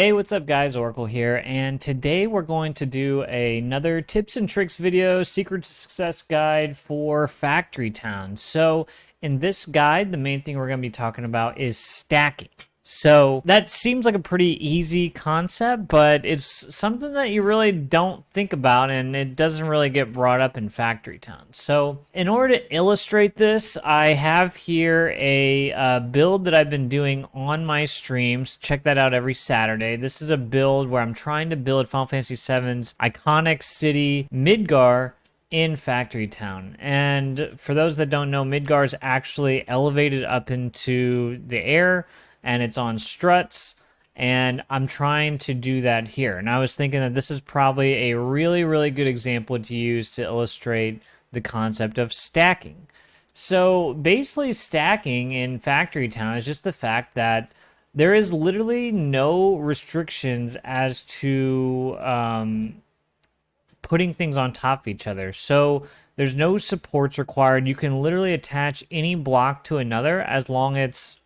Hey, what's up guys? Oracle here, and today we're going to do another tips and tricks video, secret to success guide for Factory Town. So in this guide, the main thing we're going to be talking about is stacking. So that seems like a pretty easy concept, but it's something that you really don't think about, and it doesn't really get brought up in Factory Town. So in order to illustrate this, I have here a build that I've been doing on my streams. Check that out every Saturday. This is a build where I'm trying to build Final Fantasy VII's iconic city, Midgar, in Factory Town. And for those that don't know, Midgar is actually elevated up into the air, and it's on struts, and I'm trying to do that here. And I was thinking that this is probably a really good example to use to illustrate the concept of stacking. So basically, stacking in Factory Town is just the fact that there is literally no restrictions as to putting things on top of each other. So there's no supports required. You can literally attach any block to another as long as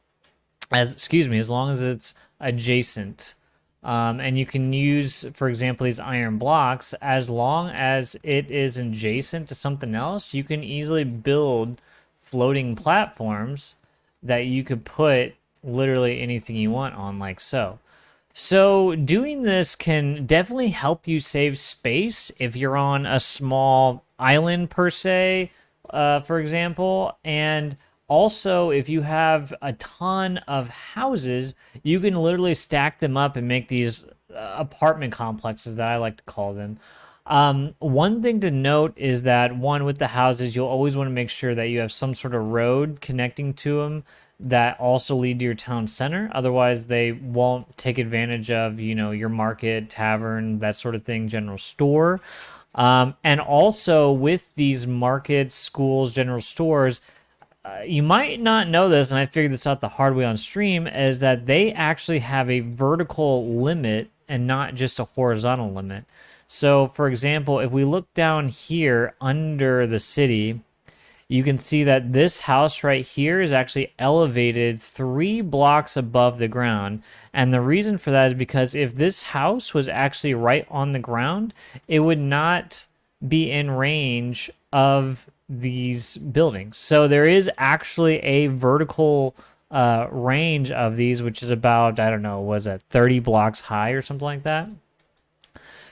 it's adjacent. And you can use, for example, these iron blocks. As long as it is adjacent to something else, you can easily build floating platforms that you could put literally anything you want on, like so. So doing this can definitely help you save space if you're on a small island per se, for example, and also, if you have a ton of houses, you can literally stack them up and make these apartment complexes that I like to call them. One thing to note is that, one, with the houses, you'll always want to make sure that you have some sort of road connecting to them that also lead to your town center. Otherwise, they won't take advantage of, your market, tavern, that sort of thing, general store. And also, with these markets, schools, general stores, you might not know this, and I figured this out the hard way on stream, is that they actually have a vertical limit and not just a horizontal limit. So, for example, if we look down here under the city, you can see that this house right here is actually elevated 3 blocks above the ground. And the reason for that is because if this house was actually right on the ground, it would not be in range of these buildings. So there is actually a vertical range of these, which is about, I don't know, was it 30 blocks high or something like that?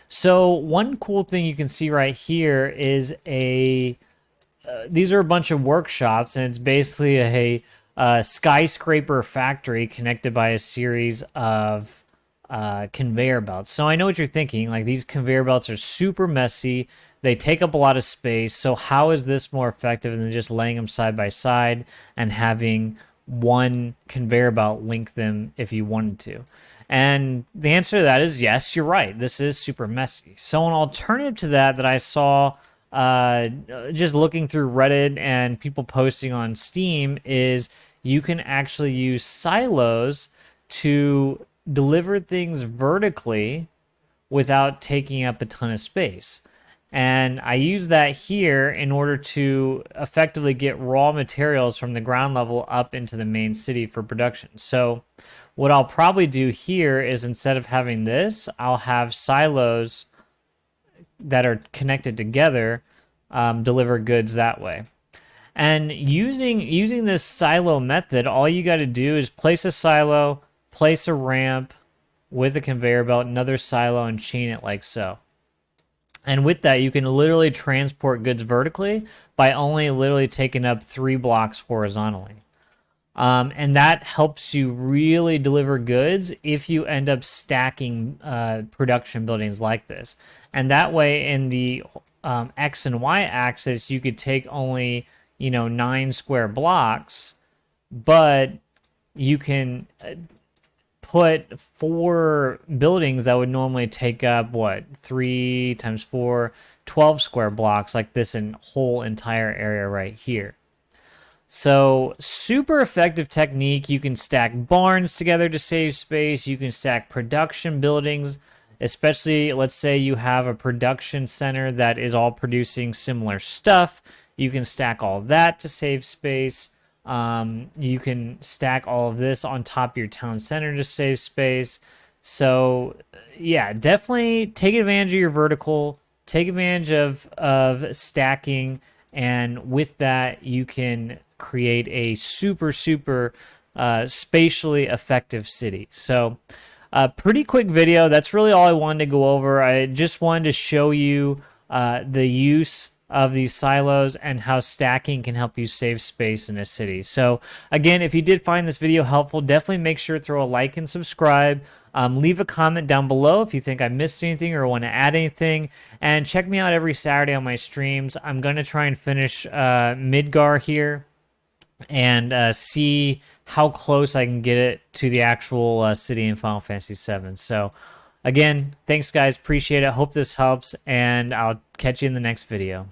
So one cool thing you can see right here is these are a bunch of workshops, and it's basically a skyscraper factory connected by a series of conveyor belts. So I know what you're thinking, like these conveyor belts are super messy, they take up a lot of space, so how is this more effective than just laying them side by side and having one conveyor belt link them if you wanted to? And the answer to that is yes, you're right, this is super messy. So an alternative to that I saw just looking through Reddit and people posting on Steam is you can actually use silos to deliver things vertically without taking up a ton of space. And I use that here in order to effectively get raw materials from the ground level up into the main city for production. So what I'll probably do here is, instead of having this, I'll have silos that are connected together, deliver goods that way. And using this silo method, all you got to do is place a silo, place a ramp with a conveyor belt, another silo, and chain it like so. And with that, you can literally transport goods vertically by only literally taking up 3 blocks horizontally. And that helps you really deliver goods if you end up stacking production buildings like this. And that way, in the X and Y axis, you could take only 9 square blocks, but you can put 4 buildings that would normally take up 3 times 4, 12 square blocks, like this whole entire area right here. So super effective technique. You can stack barns together to save space. You can stack production buildings, especially let's say you have a production center that is all producing similar stuff. You can stack all that to save space. You can stack all of this on top of your town center to save space. So yeah, definitely take advantage of your vertical, take advantage of stacking, and with that you can create a super spatially effective city. So pretty quick video. That's really all I wanted to go over. I just wanted to show you the use of these silos and how stacking can help you save space in a city. So again, if you did find this video helpful, definitely make sure to throw a like and subscribe. Leave a comment down below if you think I missed anything or want to add anything. And check me out every Saturday on my streams. I'm going to try and finish Midgar here and see how close I can get it to the actual city in Final Fantasy VII. So again, thanks guys, appreciate it. Hope this helps, and I'll catch you in the next video.